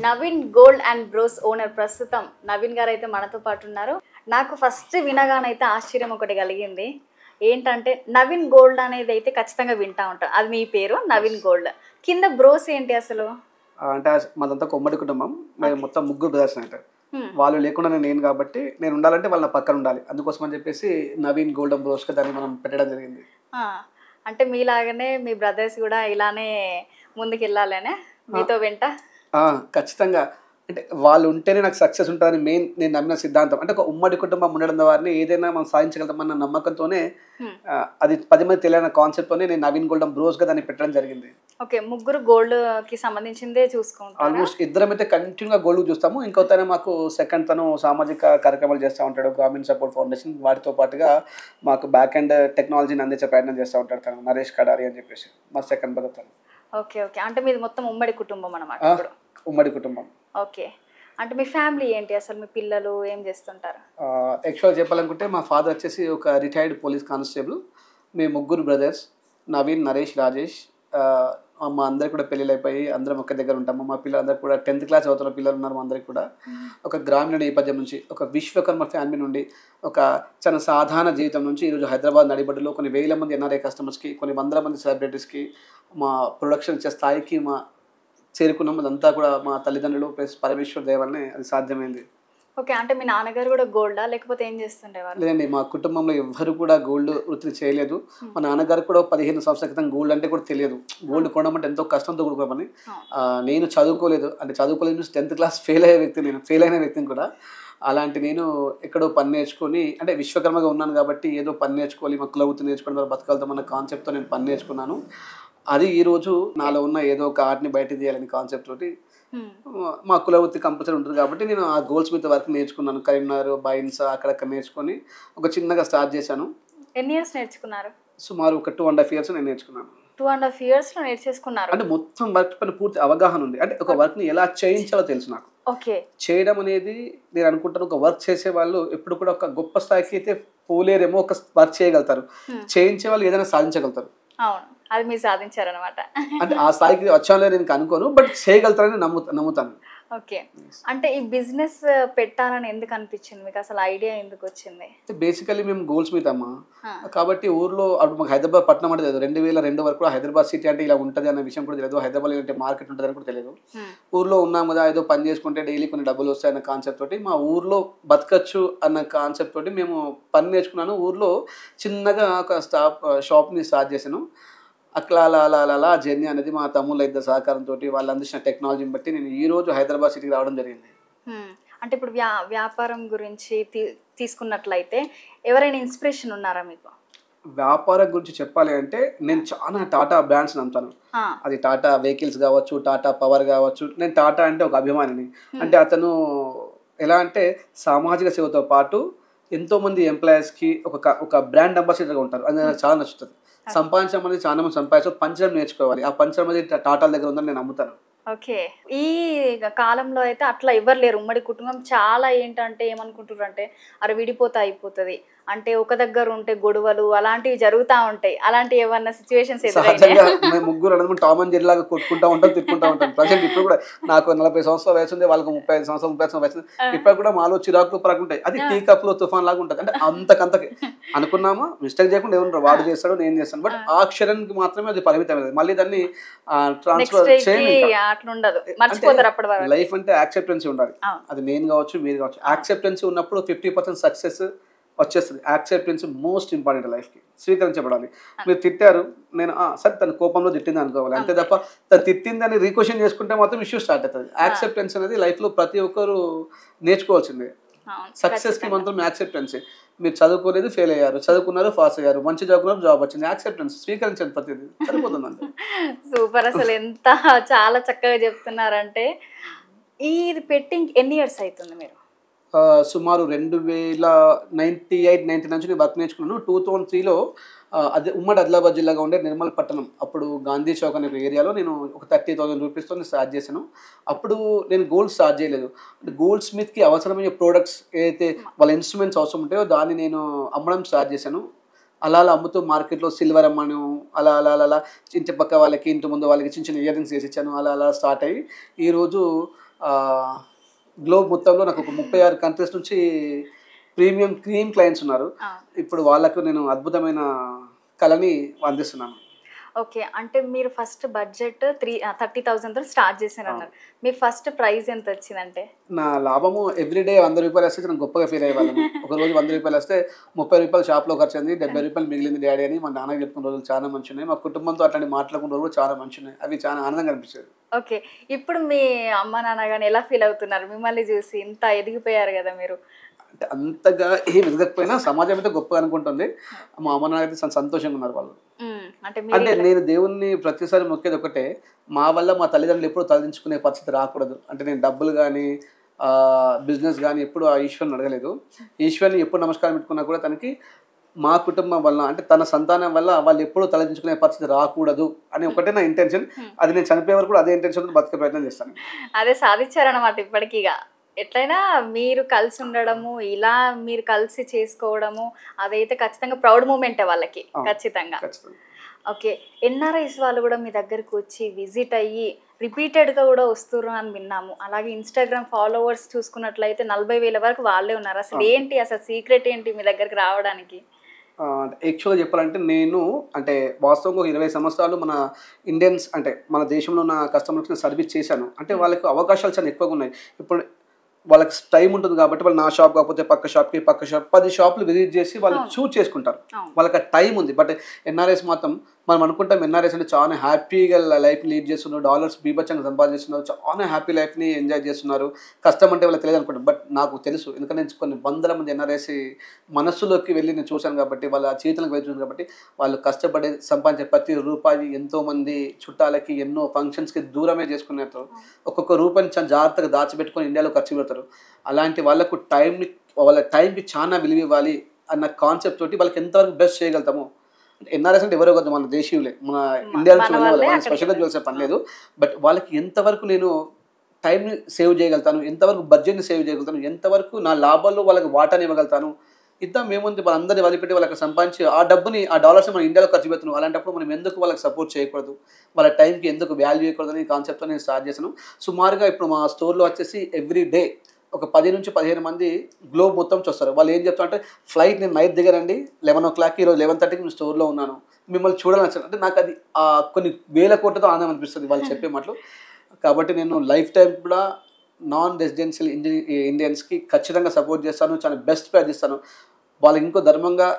Naveen gold and bros owner ప్రస్తుతం నవీన్ గారు అయితే మనతో పాటు ఉన్నారు. నాకు ఫస్ట్ వినగానైతే ఆశ్చర్యం ఒకటి కలిగింది. ఏంటంటే నవీన్ గోల్డ్ అనేది అయితే ఖచ్చితంగా వింటా ఉంటాం. అది మీ పేరు నవీన్ గోల్డ్. కింద బ్రోస్ ఏంటి అసలు? అంటే మాదంతా కొమ్మడి కుటుంబం. మేము మొత్తం ముగ్గురు బ్రదర్స్ అంటారు. వాళ్ళు లేకుండా నేను కాబట్టి నేను ఉండాలంటే వాళ్ళ పక్కన ఉండాలి. అందుకోసం అని చెప్పేసి నవీన్ గోల్డ్ అండ్ బ్రోస్గా దాన్ని మనం పెట్టడం జరిగింది. అంటే మీలాగానే మీ బ్రదర్స్ కూడా ఇలానే ముందుకు వెళ్ళాలనే మీతో వెంట ఖచ్చితంగా. అంటే వాళ్ళు ఉంటేనే నాకు సక్సెస్ ఉంటుందని నేను నమ్మిన సిద్ధాంతం. అంటే ఒక ఉమ్మడి కుటుంబం ఉండడం వారిని ఏదైనా మనం సాధించగలుగుతామన్న నమ్మకంతోనే అది 10 మంది తెలియని కాన్సెప్ట్తోనే నేను నవీన్ గోల్డ్ బ్రోస్గా దాన్ని పెట్టడం జరిగింది. ఓకే, ముగ్గురు గోల్డ్కి సంబంధించిందే చూసుకుంటాం. ఆల్మోస్ట్ ఇద్దరం అయితే కంటిన్యూగా గోల్డ్ చూస్తాము. ఇంకొతనే మాకు సెకండ్ తను సామాజిక కార్యక్రమాలు చేస్తూ ఉంటాడు. గ్రామీణ సపోర్ట్ ఫౌండేషన్ వాటితో పాటుగా మాకు బ్యాక్ అండ్ టెక్నాలజీని అందించే ప్రయత్నం చేస్తూ ఉంటాడు తను నరేష్ కడారి అని చెప్పేసి మా సెకండ్ బ్రదర్ తను. ఓకే ఓకే, అంటే మీది మొత్తం ఉమ్మడి కుటుంబం అన్నమాట. ఉమ్మడి కుటుంబం. ఓకే, అంటే మీ ఫ్యామిలీ ఏంటి అసలు? మీ పిల్లలు ఏం చేస్తుంటారు? యాక్చువల్గా చెప్పాలనుకుంటే మా ఫాదర్ వచ్చేసి ఒక రిటైర్డ్ పోలీస్ కానిస్టేబుల్. మేము ముగ్గురు బ్రదర్స్ నవీన్, నరేష్, రాజేష్. మా అందరికి కూడా పెళ్ళిళ్ళు అయిపోయి అందరం ఒక్క దగ్గర ఉంటాము. మా పిల్లలందరూ కూడా 10th క్లాస్ చదువుతున్న పిల్లలు ఉన్నారు. మా అందరికి కూడా ఒక గ్రామీణ నేపథ్యం నుంచి, ఒక విశ్వకర్మ ఫ్యామిలీ నుండి, ఒక చాలా సాధారణ జీవితం నుంచి ఈరోజు హైదరాబాద్ నడిబడ్డులో కొన్ని వేల మంది ఎన్ఆర్ఐ కస్టమర్స్కి, కొన్ని వందల మంది సెలబ్రిటీస్కి మా ప్రొడక్షన్ ఇచ్చే స్థాయికి చేరుకున్నాము. అదంతా కూడా మా తల్లిదండ్రులు ప్లస్ పరమేశ్వర దయ వల్లనే అది సాధ్యమైంది. ఓకే, అంటే మీ నాన్నగారు కూడా గోల్డా లేకపోతే ఏం చేస్తుండేవారు? లేదండి, మా కుటుంబంలో ఎవ్వరు కూడా గోల్డ్ వృత్తి చేయలేదు. మా నాన్నగారు కూడా 15 సంవత్సరాల క్రితం గోల్డ్ అంటే కూడా తెలియదు. గోల్డ్ కొనడం అంటే ఎంతో కష్టంతో కూడుకోమని. నేను చదువుకోలేదు, అంటే చదువుకోలేదు, 10th క్లాస్ ఫెయిల్ అయ్యే వ్యక్తి, నేను ఫెయిల్ అయిన వ్యక్తిని కూడా. అలాంటి నేను ఎక్కడో పని నేర్చుకొని, అంటే విశ్వకర్మగా ఉన్నాను కాబట్టి ఏదో పని నేర్చుకోవాలి, మా కుల వృత్తి నేర్చుకోవడం ద్వారా బతకగలుగుతామన్న కాన్సెప్ట్తో నేను పని నేర్చుకున్నాను. అది ఈరోజు నాలో ఉన్న ఏదో ఒక ఆర్ట్ని బయట తీయాలని కాన్సెప్ట్ తోటి మా కుల వృత్తి కంపల్సరీ ఉంటుంది కాబట్టి నేను ఆ గోల్స్ మీద వర్క్ నేర్చుకున్నాను. కరీంనగర్, బైన్సా అక్కడక్కడ నేర్చుకొని ఒక చిన్నగా స్టార్ట్ చేశాను. ఎన్ని ఇయర్స్ నేర్చుకున్నారు? సుమారు ఒక 2.5 years నేను నేర్చుకున్నాను. 2.5 yearsలో నేర్చేసుకున్నారు. అంటే మొత్తం వర్క్ పైన పూర్తి అవగాహన ఉంది. అంటే ఒక వర్క్ని ఎలా చేయించాలో తెలుసు నాకు. ఓకే, చేయడం అనేది నేను అనుకుంటాను, ఒక వర్క్ చేసే వాళ్ళు ఎప్పుడు కూడా ఒక గొప్ప స్థాయికి అయితే పోలేరేమో, ఒక వర్క్ చేయగలుగుతారు. చేయించే వాళ్ళు ఏదైనా సాధించగలుగుతారు. అవును, అది మీరు సాధించారనమాట. అంటే ఆ స్థాయికి వచ్చాలో నేను అనుకోను, బట్ చేయగలుగుతారని నమ్ముతాను. ఓకే, అంటే ఈ బిజినెస్ పెట్టాలని ఎందుకు అనిపించింది మీకు? అసలు ఐడియా ఎందుకు వచ్చింది? బేసికలీ మేము గోల్డ్ స్మిత్ అమ్మా, కాబట్టి ఊర్లో అప్పుడు మాకు హైదరాబాద్ పట్టణం అంటే తెలియదు. 2002 వరకు కూడా హైదరాబాద్ సిటీ అంటే ఇలా ఉంటుంది అన్న విషయం కూడా తెలియదు. హైదరాబాద్ ఇలాంటి మార్కెట్ ఉంటుంది అని కూడా తెలియదు. ఊర్లో ఉన్నాం కదా, ఏదో పని చేసుకుంటే డైలీ కొన్ని డబ్బులు వస్తాయన్న కాన్సెప్ట్ తోటి, మా ఊర్లో బతకచ్చు అన్న కాన్సెప్ట్ తోటి మేము పని నేర్చుకున్నాను. ఊర్లో చిన్నగా ఒక షాప్ని స్టార్ట్ చేశాను. అట్లా అలా జర్నీ అనేది మా తమ్ముళ్ళ ఇద్దరు సహకారంతో, వాళ్ళు అందించిన టెక్నాలజీని బట్టి నేను ఈరోజు హైదరాబాద్ సిటీకి రావడం జరిగింది. అంటే ఇప్పుడు వ్యాపారం గురించి తీసుకున్నట్లయితే ఎవరైనా ఇన్స్పిరేషన్ ఉన్నారా మీకు? వ్యాపారం గురించి చెప్పాలి అంటే నేను చాలా టాటా బ్రాండ్స్ నమ్ముతాను. అది టాటా వెహికల్స్ కావచ్చు, టాటా పవర్ కావచ్చు. నేను టాటా అంటే ఒక అభిమానిని. అంటే అతను ఎలా అంటే సామాజిక సేవతో పాటు ఎంతోమంది ఎంప్లాయీస్కి ఒక బ్రాండ్ అంబాసిడర్గా ఉంటారు. అది నాకు చాలా నచ్చుతుంది. సంపాదించడం అనేది చాలా మంది సంపాదించడం, పంచడం నేర్చుకోవాలి. ఆ పంచడం అనేది టాటాల దగ్గర ఉందని నేను నమ్ముతాను. ఓకే, ఈ కాలంలో అయితే అట్లా ఎవరు లేరు. ఉమ్మడి కుటుంబం చాలా ఏంటంటే ఏమనుకుంటారు అంటే అరే విడిపోతా అయిపోతుంది అంటే, ఒక దగ్గర ఉంటే గొడవలు అలాంటివి జరుగుతూ ఉంటాయి. అలాంటివి ఏమన్నా సిచ్యువేషన్స్ సహజంగా మేము ముగ్గురు అనేది టామ్ అండ్ జెర్రీ లాగా కొట్టుకుంటూ ఉంటాం, తిట్టుకుంటూ ఉంటాం. ప్రజెంట్ ఇప్పుడు కూడా నాకు 40 సంవత్సరాలు వయసు ఉంది, వాళ్ళకి 35 సంవత్సరాలు వయసు. ఇప్పుడు కూడా మాలో చిరాకులు పరాకు ఉంటాయి. అది టీ కప్లో తుఫాన్ లాగా ఉంటుంది. అంటే అంతకంతకి అనుకున్నామా, మిస్టేక్ చేయకుండా ఏమన్నా వాడు చేస్తాడు, నేను చేస్తాను. బట్ ఆ క్షణానికి మాత్రమే అది పరిమితమైనది. మళ్ళీ దాన్ని ట్రాన్స్ఫర్ చేయాలి. లైఫ్ అంటే యాక్సెప్టెన్సీ ఉండాలి. అది నేను కావచ్చు, మీరు కావచ్చు. యాక్సెప్టెన్సీ ఉన్నప్పుడు 50% సక్సెస్ వచ్చేస్తుంది. యాక్సెప్టెన్స్ మోస్ట్ ఇంపార్టెంట్ లైఫ్కి. స్వీకరించబడాలి. మీరు తిట్టారు, నేను సరే తన కోపంలో తిట్టింది అనుకోవాలి, అంతే తప్ప తను తిట్టిందని రీక్వెషన్ చేసుకుంటే మాత్రం ఇష్యూ స్టార్ట్ అవుతుంది. యాక్సెప్టెన్స్ అనేది లైఫ్లో ప్రతి ఒక్కరు నేర్చుకోవాల్సిందే. సక్సెస్కి మాత్రం యాక్సెప్టెన్సీ. మీరు చదువుకోలేదు, ఫెయిల్ అయ్యారు, చదువుకున్నారు, పాస్ అయ్యారు, మంచి చదువుకున్నారు, జాబ్ వచ్చింది. యాక్సెప్టెన్స్ స్వీకరించండి, ప్రతిదీ సరిపోతుందండి. సూపర్, అసలు ఎంత చాలా చక్కగా చెప్తున్నారంటే. ఇది పెట్టి ఎన్ని ఇయర్స్ అవుతుంది మీరు? సుమారు 1998-99 నుంచి నేను వర్క్ నేర్చుకున్నాను. 2003లో అదే ఉమ్మడి ఆదిలాబాద్ జిల్లాగా ఉండే నిర్మల్ పట్టణం, అప్పుడు గాంధీ చౌక్ అనే ఏరియాలో నేను ఒక 30,000 రూపీస్తో స్టార్ట్ చేశాను. అప్పుడు నేను గోల్డ్ స్టార్ట్ చేయలేదు. గోల్డ్ స్మిత్కి అవసరమైన ప్రోడక్ట్స్ ఏదైతే వాళ్ళ ఇన్స్ట్రుమెంట్స్ అవసరం ఉంటాయో దాన్ని నేను అమ్మడం స్టార్ట్ చేశాను. అలా అమ్ముతూ మార్కెట్లో సిల్వర్ అమ్మాను. అలా ఇంటి పక్క వాళ్ళకి, ఇంటి ముందు వాళ్ళకి చిన్న చిన్న ఇయర్ రింగ్స్ వేసి ఇచ్చాను. అలా స్టార్ట్ అయ్యి ఈరోజు గ్లోబ్ మొత్తంలో నాకు ఒక 36 కంట్రీస్ నుంచి ప్రీమియం క్రీమ్ క్లయింట్స్ ఉన్నారు. ఇప్పుడు వాళ్ళకు నేను అద్భుతమైన కళని అందిస్తున్నాను. ఓకే. అంటే మీరు ఫస్ట్ బడ్జెట్ 30,000తో స్టార్ట్ చేశారు అన్నారు. మీ ఫస్ట్ ప్రైస్ ఎంత వచ్చిందంటే? నా లాభము ఎవ్రీడే ₹100 వస్తే నేను గొప్పగా ఫీల్ అయ్యేవాళ్ళము. ఒకరోజు ₹100 వస్తే ₹30 షాప్లో ఖర్చు అయింది, ₹70 మిగిలింది డాడీ అని మా నాన్నకి చెప్పుకున్న రోజులు చాలా మంచి ఉన్నాయి. మా కుటుంబంతో అట్లాంటి మాట్లాడుకున్న రోజులు చాలా మంచి ఉన్నాయి. అవి చాలా ఆనందంగా అనిపించేది. ఓకే. ఇప్పుడు మీ అమ్మ నాన్న గాని ఎలా ఫీల్ అవుతున్నారు మిమ్మల్ని చూసి? ఇంత ఎదిగిపోయారు కదా మీరు. అంటే అంతగా ఏం ఎదగకపోయినా సమాజం అయితే గొప్పగా అనుకుంటుంది. మా అమ్మ నాన్న అయితే సంతోషంగా ఉన్నారు వాళ్ళు. అంటే నేను దేవుణ్ణి ప్రతిసారి మొక్కేది ఒకటే, మా వల్ల మా తల్లిదండ్రులు ఎప్పుడు తలదించుకునే పరిస్థితి రాకూడదు. అంటే నేను డబ్బులు కానీ బిజినెస్ కానీ ఎప్పుడు ఆ ఈశ్వరుని అడగలేదు. ఈశ్వరుని ఎప్పుడు నమస్కారం పెట్టుకున్నా కూడా తనకి మా కుటుంబం వల్ల, అంటే తన సంతానం వల్ల వాళ్ళు ఎప్పుడూ తలదించుకునే పరిస్థితి రాకూడదు అని ఒకటే నా ఇంటెన్షన్. అది నేను చనిపోయే వరకు కూడా అదే ఇంటెన్షన్ బతికే ప్రయత్నం చేస్తాను. అదే సాధించారనమాట ఇప్పటికీగా. ఎట్లయినా మీరు కలిసి ఉండడము, ఇలా మీరు కలిసి చేసుకోవడము అదైతే ఖచ్చితంగా ప్రౌడ్ మూమెంటే వాళ్ళకి. ఖచ్చితంగా. ఓకే. ఎన్ఆర్ఐస్ వాళ్ళు కూడా మీ దగ్గరకు వచ్చి విజిట్ అయ్యి రిపీటెడ్గా కూడా వస్తుర్రు అని విన్నాము. అలాగే ఇన్స్టాగ్రామ్ ఫాలోవర్స్ చూసుకున్నట్లయితే 40,000 వరకు వాళ్ళే ఉన్నారు. అసలు ఏంటి, అసలు సీక్రెట్ ఏంటి మీ దగ్గరికి రావడానికి? యాక్చువల్గా చెప్పాలంటే నేను అంటే వాస్తవంగా 20 సంవత్సరాలు మన ఇండియన్స్ అంటే మన దేశంలో ఉన్న కస్టమర్స్ని సర్వీస్ చేశాను. అంటే వాళ్ళకి అవకాశాలు చాలా ఎక్కువగా ఉన్నాయి. ఇప్పుడు వాళ్ళకి టైం ఉంటుంది కాబట్టి వాళ్ళు నా షాప్ కాకపోతే పక్క షాప్ 10 షాపులు విజిట్ చేసి వాళ్ళు చూస్ చేసుకుంటారు. వాళ్ళకి ఆ టైం ఉంది. బట్ ఎన్ఆర్ఐస్ మాత్రం మనం అనుకుంటాం ఎన్ఆర్ఐస్ అంటే చాలా హ్యాపీగా లైఫ్ లీడ్ చేస్తున్నారు, డాలర్స్ బీభత్సంగా సంపాదిస్తున్నారు, చాలా హ్యాపీ లైఫ్ని ఎంజాయ్ చేస్తున్నారు. కష్టం అంటే వాళ్ళకి తెలియదు అనుకుంటాం. బట్ నాకు తెలుసు, ఎందుకంటే నేను కొన్ని వందల మంది ఎన్ఆర్ఐస్ మనస్సులోకి వెళ్ళి నేను చూశాను కాబట్టి, వాళ్ళ చేతులకు వెళ్ళి చూసాను కాబట్టి, వాళ్ళు కష్టపడి సంపాదించే ప్రతి రూపాయి ఎంతోమంది చుట్టాలకి ఎన్నో ఫంక్షన్స్కి దూరమే చేసుకున్నారు. ఒక్కొక్క రూపాయిని చాలా జాగ్రత్తగా దాచిపెట్టుకొని ఇండియాలో ఖర్చు పెడతారు. అలాంటి వాళ్ళకు వాళ్ళ టైంకి చాలా విలువ ఇవ్వాలి అన్న కాన్సెప్ట్ తోటి వాళ్ళకి ఎంతవరకు బెస్ట్ చేయగలుగుతాము. ఎన్ఆర్ఎస్ అంటే ఎవరో కదా, మన దేశీయులే, మన ఇండియా నుంచి వెళ్ళిన వాళ్ళు స్పెషల్గా చూసే పని లేదు. బట్ వాళ్ళకి ఎంతవరకు నేను టైంని సేవ్ చేయగలుగుతాను, ఎంతవరకు బడ్జెట్ని సేవ్ చేయగలుగుతాను, ఎంతవరకు నా లాభాల్లో వాళ్ళకి వాటాని ఇవ్వగలుగుతాను, ఇంత మేముంది వాళ్ళందరినీ వదిలిపెట్టి వాళ్ళకి సంపాదించి ఆ డబ్బుని ఆ డాలర్స్ని మనం ఇండియాలో ఖర్చు పెడుతున్నాం. అలాంటప్పుడు మనం ఎందుకు వాళ్ళకి సపోర్ట్ చేయకూడదు, వాళ్ళ టైంకి ఎందుకు వాల్యూ చేయకూడదు అనే కాన్సెప్ట్తో నేను స్టార్ట్ చేశాను. సుమారుగా ఇప్పుడు మా స్టోర్లో వచ్చేసి ఎవ్రీ డే ఒక 10 నుంచి 15 మంది గ్లోబ్ మొత్తం చూస్తారు. వాళ్ళు ఏం చెప్తారంటే, ఫ్లైట్ నేను నైట్ దిగరండి 11 o'clock, ఈరోజు 11:30కి నేను స్టోర్లో ఉన్నాను, మిమ్మల్ని చూడాలని. అంటే నాకు అది కొన్ని వేల కోట్లతో ఆనందం అనిపిస్తుంది వాళ్ళు చెప్పే మాటలు. కాబట్టి నేను లైఫ్ టైం కూడా నాన్ రెసిడెన్షియల్ ఇండియన్స్కి ఖచ్చితంగా సపోర్ట్ చేస్తాను, చాలా బెస్ట్ ప్రైజ్ ఇస్తాను. వాళ్ళకి ఇంకో ధర్మంగా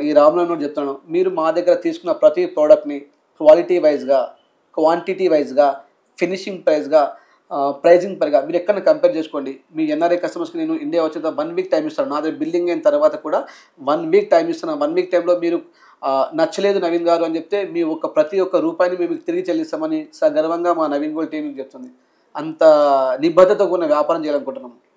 ఈ రామనాథ్ చెప్తాను, మీరు మా దగ్గర తీసుకున్న ప్రతి ప్రోడక్ట్ని క్వాలిటీ వైజ్గా, క్వాంటిటీ వైజ్గా, ఫినిషింగ్ ప్రైజ్గా, ప్రైజింగ్ పరంగా మీరు ఎక్కడ కంపేర్ చేసుకోండి. మీ ఎన్ఆర్ఐ కస్టమర్స్కి నేను ఇండియా వచ్చేదా 1 week టైం ఇస్తాను. నా దగ్గర బిల్డింగ్ అయిన తర్వాత కూడా 1 week టైం ఇస్తున్నాను. 1 week టైంలో మీరు నచ్చలేదు నవీన్ గారు అని చెప్తే మీ ప్రతి ఒక్క రూపాయిని మేము తిరిగి చెల్లిస్తామని సగర్వంగా మా నవీన్ గోల్డ్ టీంకి చెప్తుంది. అంత నిబద్ధతతో ఉన్న వ్యాపారం చేయాలనుకుంటున్నాము.